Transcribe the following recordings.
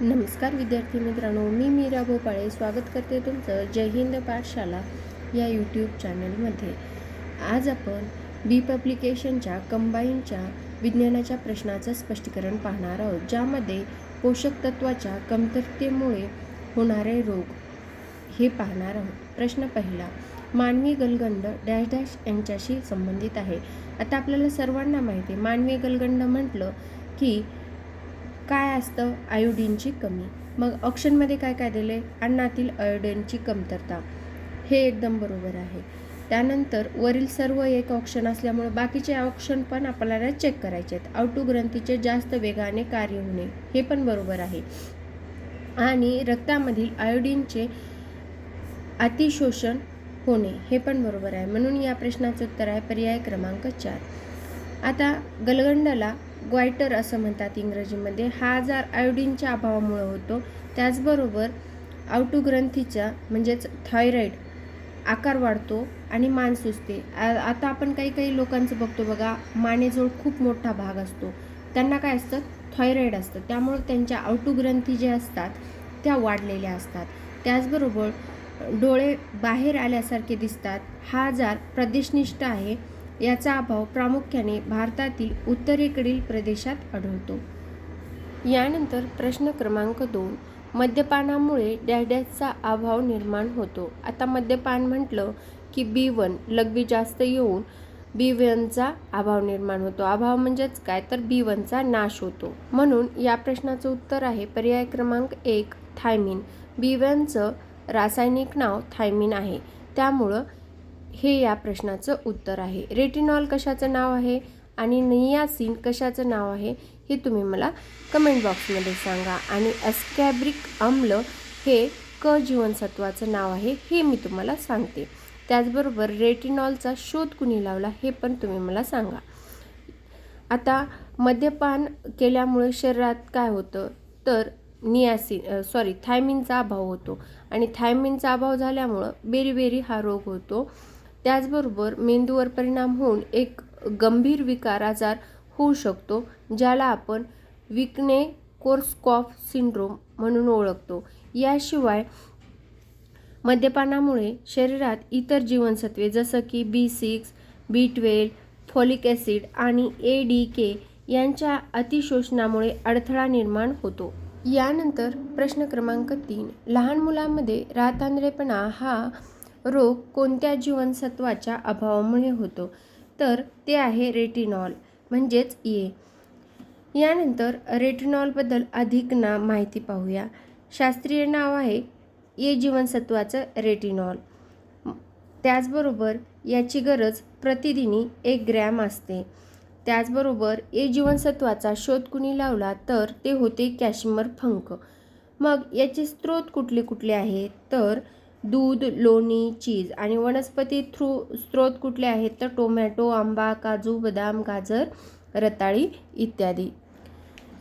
नमस्कार विद्यार्थी मित्रांनो, मी मीरा भोपाळे स्वागत करते तुमचं जय हिंद पाठशाला या यूट्यूब चॅनलमध्ये. आज आपण बी पब्लिकेशनच्या कंबाईनच्या विज्ञानाच्या प्रश्नाचं स्पष्टीकरण पाहणार आहोत, ज्यामध्ये पोषक तत्वाच्या कमतरतेमुळे होणारे रोग हे पाहणार आहोत. प्रश्न पहिला, मानवी गलगंड डॅश डॅश यांच्याशी संबंधित आहे. आता आपल्याला सर्वांना माहिती आहे, मानवी गलगंड म्हटलं की काय असतं? आयोडीनची कमी. मग ऑप्शनमध्ये काय काय दिले? अन्नातील आयोडीनची कमतरता. हे एकदम बरोबर आहे. त्यानंतर वरील सर्व एक ऑप्शन असल्यामुळे बाकीचे ऑप्शन पण आपल्याला चेक करायचे आहेत. आउटू ग्रंथीचे जास्त वेगाने कार्य होणे, हे पण बरोबर आहे. आणि रक्तामधील आयोडीनचे अतिशोषण होणे, हे पण बरोबर आहे. म्हणून या प्रश्नाचं उत्तर आहे पर्याय क्रमांक 4. आता गलगंडाला ग्वायटर असं म्हणतात इंग्रजीमध्ये. हा आजार आयोडीनच्या अभावामुळे होतो. त्याचबरोबर आउटू ग्रंथीचा म्हणजेच थायरॉईड आकार वाढतो आणि मान सुचते. आता आपण काही लोकांचं बघतो बघा, मानेजवळ खूप मोठा भाग असतो, त्यांना काय असतं? थायरॉईड असतं. त्यामुळे त्यांच्या आउटू ग्रंथी जे असतात त्या वाढलेल्या असतात. त्याचबरोबर डोळे बाहेर आल्यासारखे दिसतात. हा आजार प्रदेशनिष्ठ आहे. याचा अभाव प्रामुख्याने भारतातील उत्तरेकडील प्रदेशात आढळतो. यानंतर प्रश्न क्रमांक 2, मद्यपानामुळे डॅशडॅशचा अभाव निर्माण होतो. आता मद्यपान म्हटलं की B1 लघवी जास्त येऊन B1चा अभाव निर्माण होतो. अभाव म्हणजेच काय? तर B1चा नाश होतो. म्हणून या प्रश्नाचं उत्तर आहे पर्याय क्रमांक 1 थायमिन. B1चं रासायनिक नाव थायमिन आहे, त्यामुळं हे या प्रश्नाचं उत्तर आहे. रेटिनॉल कशाचं नाव आहे आणि नियासिन कशाचं नाव आहे हे तुम्ही मला कमेंट बॉक्समध्ये सांगा. आणि अस्कॉर्बिक आम्ल हे क जीवनसत्वाचं नाव आहे, हे मी तुम्हाला सांगते. त्याचबरोबर रेटिनॉलचा शोध कुणी लावला हे पण तुम्ही मला सांगा. आता मद्यपान केल्यामुळे शरीरात काय होतं? तर थायमिनचा अभाव होतो आणि थायमिनचा अभाव झाल्यामुळं बेरीबेरी हा रोग होतो. त्याचबरोबर मेंदूवर परिणाम होऊन एक गंभीर विकार आजार होऊ शकतो, ज्याला आपण विकने कोर्सकॉफ सिंड्रोम म्हणून ओळखतो. याशिवाय मद्यपानामुळे शरीरात इतर जीवनसत्वे जसं की B6, B12, फॉलिक ॲसिड आणि ADK यांच्या अतिशोषणामुळे अडथळा निर्माण होतो. यानंतर प्रश्न क्रमांक 3, लहान मुलांमध्ये रातआंधळेपणा हा रोग कोणत्या जीवनसत्वाच्या अभावामुळे होतो? तर ते आहे रेटिनॉल म्हणजेच ए. यानंतर रेटिनॉलबद्दल अधिक माहिती पाहूया. शास्त्रीय नाव आहे ए जीवनसत्वाचं रेटिनॉल. त्याचबरोबर याची गरज प्रतिदिनी 1 ग्रॅम असते. त्याचबरोबर ए जीवनसत्वाचा शोध कुणी लावला? तर ते होते कॅशिमर फंक. मग याचे स्रोत कुठले कुठले आहेत? तर दूध, लोणी, चीज. आणि वनस्पती स्रोत कुठले आहेत? तर टोमॅटो, आंबा, काजू, बदाम, गाजर, रताळी इत्यादी.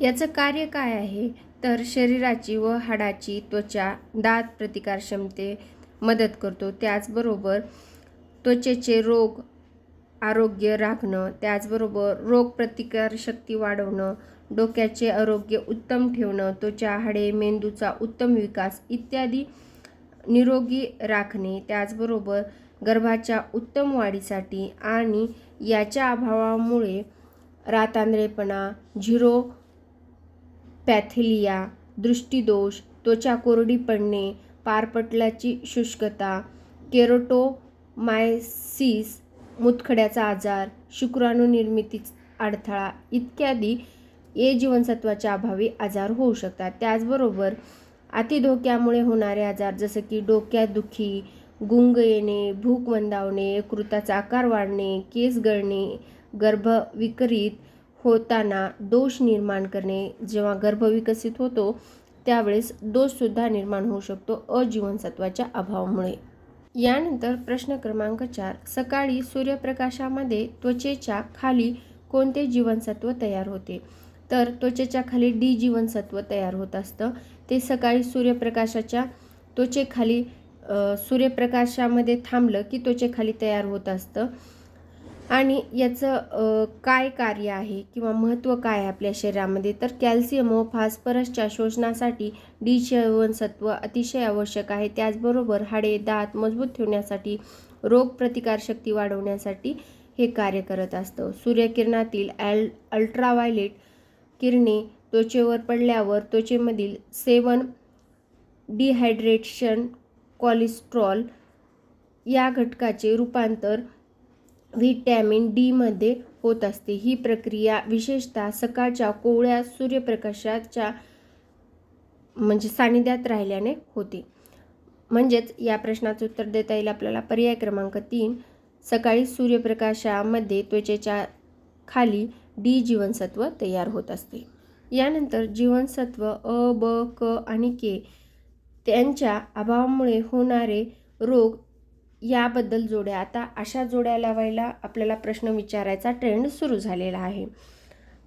याचं कार्य काय आहे? तर शरीराची व हाडाची, त्वचा, दात प्रतिकारक्षमते मदत करतो. त्याचबरोबर त्वचेचे रोग आरोग्य राखणं, त्याचबरोबर रोग प्रतिकारशक्ती वाढवणं, डोक्याचे आरोग्य उत्तम ठेवणं, त्वचा, हाडे, मेंदूचा उत्तम विकास इत्यादी निरोगी राखणे, त्याचबरोबर गर्भाच्या उत्तम वाढीसाठी. आणि याच्या अभावामुळे रातआंधळेपणा, झिरोपॅथेलिया, दृष्टिदोष, त्वचा कोरडी पडणे, पारपटलाची शुष्कता, केरोटोमायसिस, मूतखड्याचा आजार, शुक्राणू निर्मितीत अडथळा इत्यादी ए जीवनसत्वाच्या अभावी आजार होऊ शकतात. त्याचबरोबर अतिधोक्यामुळे होणारे आजार जसं की डोक्यात दुखी, गुंग येणे, भूक मंदावणे, यकृताचा आकार वाढणे, केस गळणे, गर्भविकसित होताना दोष निर्माण करणे. जेव्हा गर्भ विकसित होतो त्यावेळेस दोषसुद्धा निर्माण होऊ शकतो अजीवनसत्वाच्या अभावामुळे. यानंतर प्रश्न क्रमांक 4, सकाळी सूर्यप्रकाशामध्ये त्वचेच्या खाली कोणते जीवनसत्व तयार होते? तर त्वचेच्या खाली डी जीवनसत्व तयार होत असतं. ते सकाळी सूर्यप्रकाशामध्ये थांबलं की त्वचेखाली तयार होत असतं. आणि याचं काय कार्य आहे किंवा महत्त्व काय आहे आपल्या शरीरामध्ये, तर कॅल्शियम व फॉस्फरसच्या शोषणासाठी डी जीवनसत्व अतिशय आवश्यक आहे. त्याचबरोबर हाडे दात मजबूत ठेवण्यासाठी, रोगप्रतिकारशक्ती वाढवण्यासाठी हे कार्य करत असतं. सूर्यकिरणातील अल्ट्राव्हायलेट किरणे त्वचेवर पडल्यावर त्वचेमधील 7 डिहायड्रेशन कोलेस्ट्रॉल या घटकाचे रूपांतर व्हिटॅमिन डी मध्ये होत असते. ही प्रक्रिया विशेषतः सकाळच्या कोवळ्या सूर्यप्रकाशाच्या सानिध्यात राहिल्याने होते. म्हणजेच या प्रश्नाचं उत्तर देता येईल आपल्याला पर्याय क्रमांक 3. सकाळी सूर्यप्रकाशामध्ये त्वचेच्या खाली डी जीवनसत्व तयार होत असते. यानंतर जीवनसत्व अ, ब, क आणि के त्यांच्या अभावामुळे होणारे रोग याबद्दल जोड्या. आता अशा जोड्या लावायला आपल्याला प्रश्न विचारायचा ट्रेंड सुरू झालेला आहे.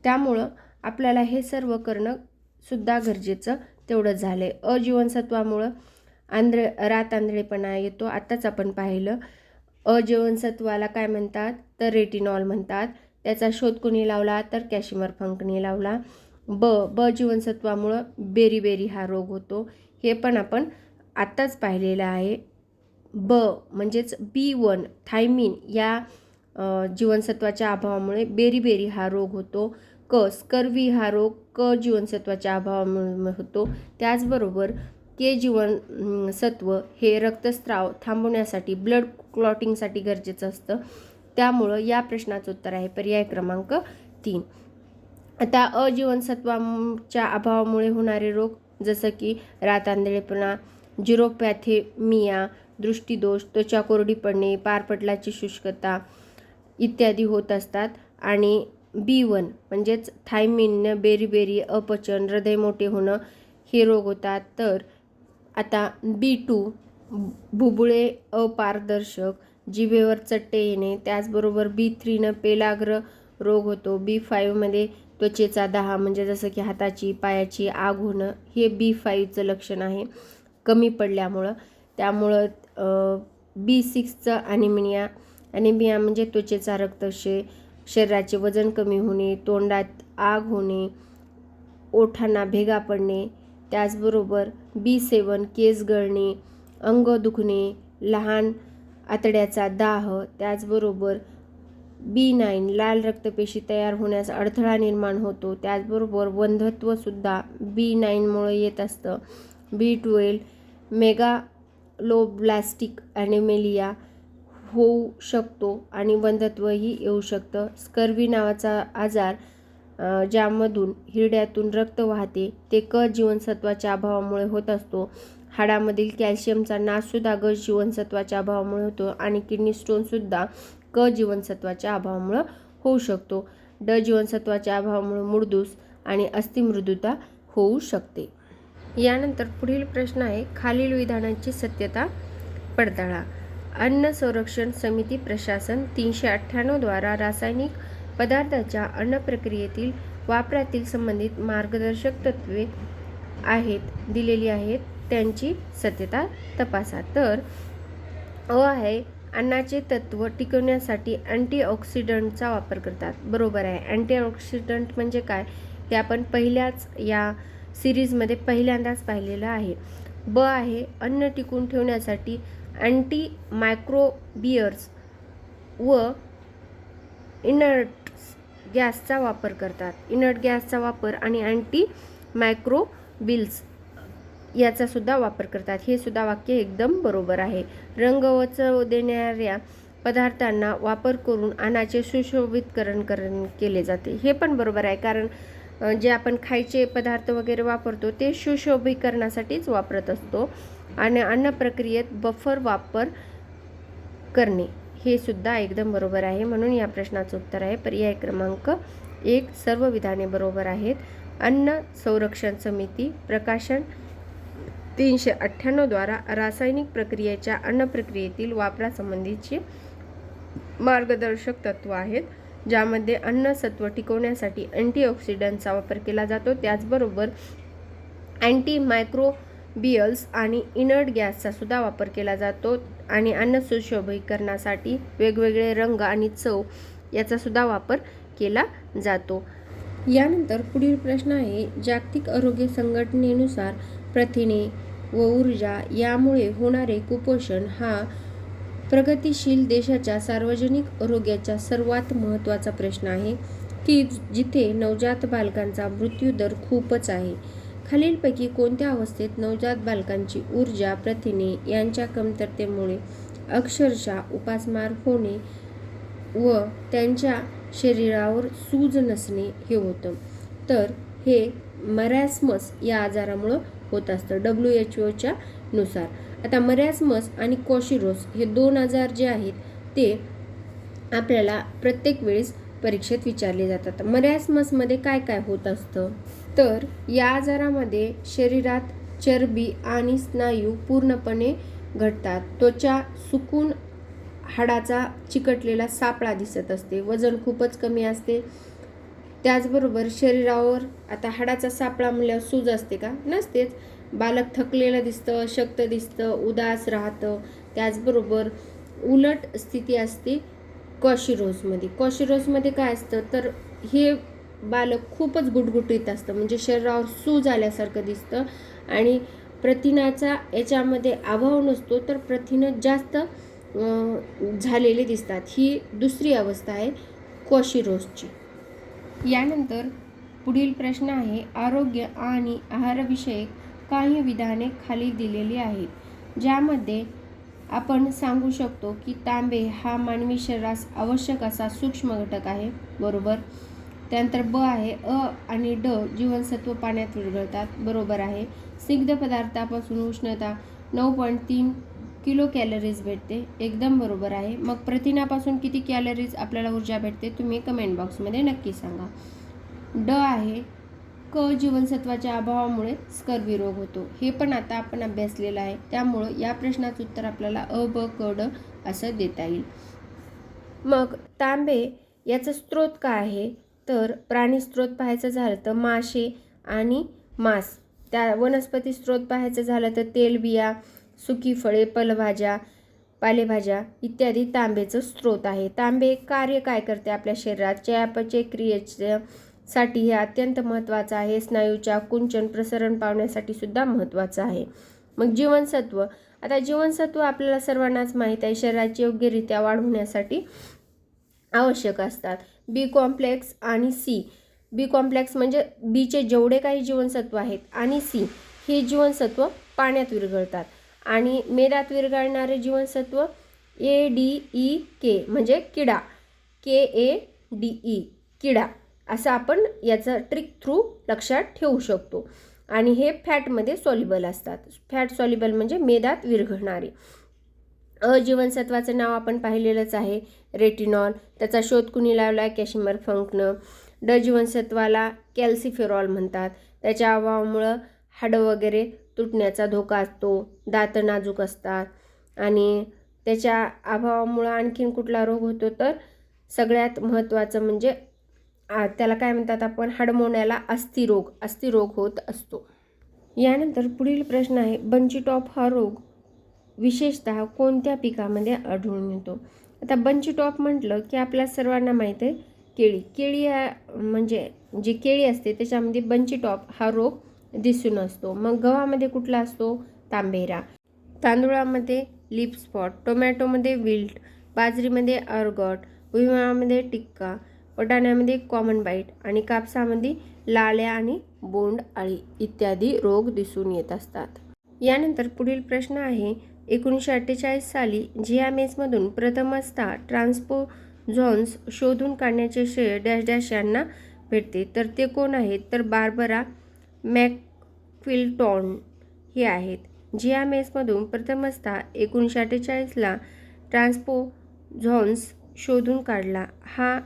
त्यामुळं आपल्याला हे सर्व करणं सुद्धा गरजेचं तेवढं झालंय. अजीवनसत्वामुळं रात आंधळेपणा येतो. आत्ताच आपण पाहिलं. अजीवनसत्वाला काय म्हणतात, तर रेटिनॉल म्हणतात. त्याचा शोध कोणी लावला, तर कॅशिमर फंकने लावला. ब जीवनसत्वामुळं बेरी हा रोग होतो. हे पण आपण आत्ताच पाहिलेलं आहे. ब म्हणजेच B1 थायमिन या जीवनसत्वाच्या अभावामुळे बेरी हा रोग होतो. स्कर्वी हा रोग क जीवनसत्वाच्या अभावामुळे होतो. त्याचबरोबर के जीवनसत्व हे रक्तस्राव थांबवण्यासाठी, ब्लड क्लॉटिंगसाठी गरजेचं असतं. त्यामुळं या प्रश्नाचं उत्तर आहे पर्याय क्रमांक 3. आता अजीवनसत्वाच्या अभावामुळे होणारे रोग जसं की रात आंधळेपणा, झिरोपॅथेमिया, दृष्टीदोष, त्वचा कोरडी पडणे, पारपटलाची शुष्कता इत्यादी होत असतात. आणि B1 म्हणजेच थायमिन, बेरी अपचन, हृदय मोठे होणं हे रोग होतात. तर आता B2 बुबुळे अपारदर्शक, जिभेवर चट्टे येणे. त्याचबरोबर B3 पेलाग्र रोग होतो. B5 मध्ये त्वचेचा दाह म्हणजे जसं की हाताची पायाची आग होणं हे B5चं लक्षण आहे कमी पडल्यामुळं. त्यामुळं B6चं ॲनिमिया म्हणजे त्वचेचा रक्तक्षय, शरीराचे वजन कमी होणे, तोंडात आग होणे, ओठांना भेगा पडणे. त्याचबरोबर B7 केस गळणे, अंग दुखणे, लहान आतड्याचा दाह. त्याचबरोबर B9 लाल रक्तपेशी तयार होण्यास अडथळा निर्माण होतो. त्याचबरोबर वंध्यत्वसुद्धा B9मुळे येत असतं. B12 मेगालोब्लास्टिक ॲनिमिया होऊ शकतो आणि वंध्यत्वही येऊ शकतं. स्कर्वी नावाचा आजार ज्यामधून हिरड्यातून रक्त वाहते ते क जीवनसत्वाच्या अभावामुळे होत असतो. हाडामधील कॅल्शियमचा नाशसुद्धा ग जीवनसत्वाच्या अभावामुळे होतो आणि किडनी स्टोनसुद्धा क जीवनसत्वाच्या अभावामुळे होऊ शकतो. ड जीवनसत्वाच्या अभावामुळे मुळदूस आणि अस्थिमृदुता होऊ शकते. यानंतर पुढील प्रश्न आहे, खालील विधानांची सत्यता पडताळा. अन्न संरक्षण समिती प्रशासन 398 द्वारा रासायनिक पदार्थाच्या अन्न प्रक्रियेतील वापरातील संबंधित मार्गदर्शक तत्त्वे दिलेली आहेत, त्यांची सत्यता तपासा. तर अ आहे, अन्नाचे तत्त्व टिकवण्यासाठी अँटीऑक्सिडंटचा वापर करतात. बरोबर आहे. अँटीऑक्सिडंट म्हणजे काय हे आपण पहिल्याच या सिरीजमध्ये पहिल्यांदाच पाहिलेलं आहे. ब आहे, अन्न टिकून ठेवण्यासाठी अँटी मायक्रोबियर्स व इनर्ट गॅसचा वापर करतात. इनर्ट गॅसचा वापर आणि अँटी मायक्रोबिल्स याचा सुद्धा वापर करतात. हे सुद्धा वाक्य एकदम बरोबर आहे. रंग व चव देणाऱ्या पदार्थांना वापर करून अन्नाचे सुशोभितकरण केले जाते. हे पण बरोबर आहे, कारण जे आपण खायचे पदार्थ वगैरे वापरतो ते सुशोभीकरणासाठीच वापरत असतो. आणि अन्न प्रक्रियेत बफर वापर करणे हे सुद्धा एकदम बरोबर आहे. म्हणून या प्रश्नाचं उत्तर आहे पर्याय क्रमांक 1. सर्व विधाने बरोबर आहेत. अन्न संरक्षण समिती प्रकाशन 398 द्वारा रासायनिक प्रक्रियेच्या अन्न प्रक्रियेतील वापरासंबंधीची मार्गदर्शक तत्व आहेत, ज्यामध्ये अन्न सत्व टिकवण्यासाठी अँटीऑक्सिडंटचा वापर केला जातो. त्याचबरोबर अँटी मायक्रोबियल्स आणि इनर्ट गॅसचा सुद्धा वापर केला जातो. आणि अन्न सुशोभीकरणासाठी वेगवेगळे रंग आणि चव याचा सुद्धा वापर केला जातो. यानंतर पुढील प्रश्न आहे, जागतिक आरोग्य संघटनेनुसार प्रथिने व ऊर्जा यामुळे होणारे कुपोषण हा प्रगतिशील देशाच्या सार्वजनिक आरोग्याचा सर्वात महत्त्वाचा प्रश्न आहे, की जिथे नवजात बालकांचा मृत्यूदर खूपच आहे. खालीलपैकी कोणत्या अवस्थेत नवजात बालकांची ऊर्जा, प्रथिने यांच्या कमतरतेमुळे अक्षरशः उपासमार होणे व त्यांच्या शरीरावर सूज नसणे हे होतं? तर हे मरॅस्मस या आजारामुळं होत असतं WHO नुसार. आता मरॅस्मस आणि क्वॉशिरोस हे 2 आजार जे आहेत ते आपल्याला प्रत्येक वेळेस परीक्षेत विचारले जातात. मरॅस्मसमध्ये काय काय होत असतं? तर या आजारामध्ये शरीरात चरबी आणि स्नायू पूर्णपणे घटतात, त्वचा सुकून हाडाचा चिकटलेला सापळा दिसत असते, वजन खूपच कमी असते. त्याचबरोबर शरीरावर, आता हाडाचा सापळा म्हणल्यावर सूज असते का? नसतेच. बालक थकलेलं दिसतं, अशक्त दिसतं, उदास राहतं. त्याचबरोबर उलट स्थिती असते क्वॉशिरोसमध्ये. क्वॉशिरोसमध्ये काय असतं, तर हे बालक खूपच गुटगुटीत असतं, म्हणजे शरीरावर सूज आल्यासारखं दिसतं आणि प्रथिनाचा याच्यामध्ये अभाव नसतो, तर प्रथिनं जास्त झालेले दिसतात. ही दुसरी अवस्था आहे क्वॉशिरोसची. यानंतर पुढील प्रश्न आहे, आरोग्य आणि आहारविषयक काही विधाने खाली दिलेली आहेत, ज्यामध्ये आपण सांगू शकतो की तांबे हा मानवी शरीरास आवश्यक असा सूक्ष्म घटक आहे. बरोबर. त्यानंतर ब आहे, अ आणि ड जीवनसत्व पाण्यात विरघळतात. बरोबर आहे. स्निग्ध पदार्थापासून उष्णता 9.3 किलो कॅलरीज भेटते. एकदम बरोबर आहे. मग प्रथिनापासून किती कॅलरीज आपल्याला ऊर्जा भेटते, तुम्ही कमेंट बॉक्समध्ये नक्की सांगा. ड आहे, क जीवनसत्वाच्या अभावामुळे स्कर्वी रोग होतो. हे पण आता आपण अभ्यासलेलं आहे, त्यामुळं या प्रश्नाचं उत्तर आपल्याला अ, ब, क, ड असं देता येईल. मग तांबे याचा स्रोत काय आहे, तर प्राणी स्रोत पाहायचं झालं तर मासे आणि मांस. त्या वनस्पती स्रोत पाहायचं झालं तर तेलबिया, सुकी फळे, फळभाज्या, पालेभाज्या इत्यादी तांबेचं स्रोत आहे. तांबे कार्य काय करते आपल्या शरीरात, चयापचय क्रियेसाठी हे अत्यंत महत्त्वाचं आहे. स्नायूच्या कुंचन प्रसरण पावण्यासाठी सुद्धा महत्त्वाचं आहे. मग जीवनसत्व, आता जीवनसत्व आपल्याला सर्वांनाच माहीत आहे, शरीराची योग्यरित्या वाढ होण्यासाठी आवश्यक असतात. बी कॉम्प्लेक्स आणि सी. बी कॉम्प्लेक्स म्हणजे बीचे जेवढे काही जीवनसत्व आहेत आणि सी हे जीवनसत्व पाण्यात विरघळतात. आणि मेदात विरघळणारे जीवनसत्व ADEK म्हणजे किडा, KADE किडा, असं आपण याचं ट्रिक थ्रू लक्षात ठेवू शकतो. आणि हे फॅटमध्ये सॉल्युबल असतात. फॅट सॉल्युबल म्हणजे मेदात विरघळणारे. अ जीवनसत्वाचं नाव आपण पाहिलेलंच आहे, रेटिनॉल. त्याचा शोध कुणी लावला, कॅशिमर फंकनं. ड जीवनसत्वाला कॅल्सिफेरॉल म्हणतात. त्याच्या अभावामुळं हाडं वगैरे तुटण्याचा धोका असतो, दात नाजूक असतात. आणि त्याच्या अभावामुळं आणखीन कुठला रोग होतो, तर सगळ्यात महत्त्वाचं म्हणजे त्याला काय म्हणतात आपण, हाडमोड्याला अस्थिरोग होत असतो. यानंतर पुढील प्रश्न आहे, बंची टॉप हा रोग विशेषतः कोणत्या पिकामध्ये आढळून येतो? आता बंची टॉप म्हटलं की आपल्या सर्वांना माहीत आहे केळी म्हणजे जी केळी असते त्याच्यामध्ये बंची टॉप हा रोग दिसून असतो. मग गव्हामध्ये कुठला असतो, तांबेरा. तांदूळामध्ये लीफ स्पॉट, टोमॅटोमध्ये विल्ट, बाजरीमध्ये अर्गॉट, भुईमुगामध्ये टिक्का, वाटाण्यामध्ये कॉमन बाईट आणि कापसामध्ये लाल्या आणि बोंड अळी इत्यादी रोग दिसून येत असतात. यानंतर पुढील प्रश्न आहे, 1948 साली झियामेसमधून प्रथमतः ट्रान्सपोझॉन्स शोधून काढण्याचे श्रेय डॅश डॅश यांना भेटते. तर ते कोण आहेत, तर बार्बरा मॅकक्विल्टॉन हे आहेत. झियामेसमधून प्रथमतः 1948ला ट्रान्सपोझॉन्स शोधून काढला. हा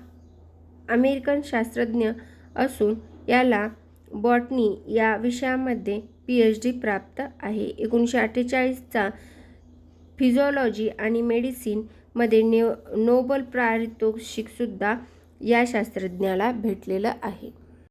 अमेरिकन शास्त्रज्ञ असून याला बॉटनी या विषयामध्ये PhD प्राप्त आहे. 1948चा फिजिओलॉजी आणि मेडिसिन मध्ये नोबेल पारितोषिकसुद्धा या शास्त्रज्ञाला भेटलेलं आहे.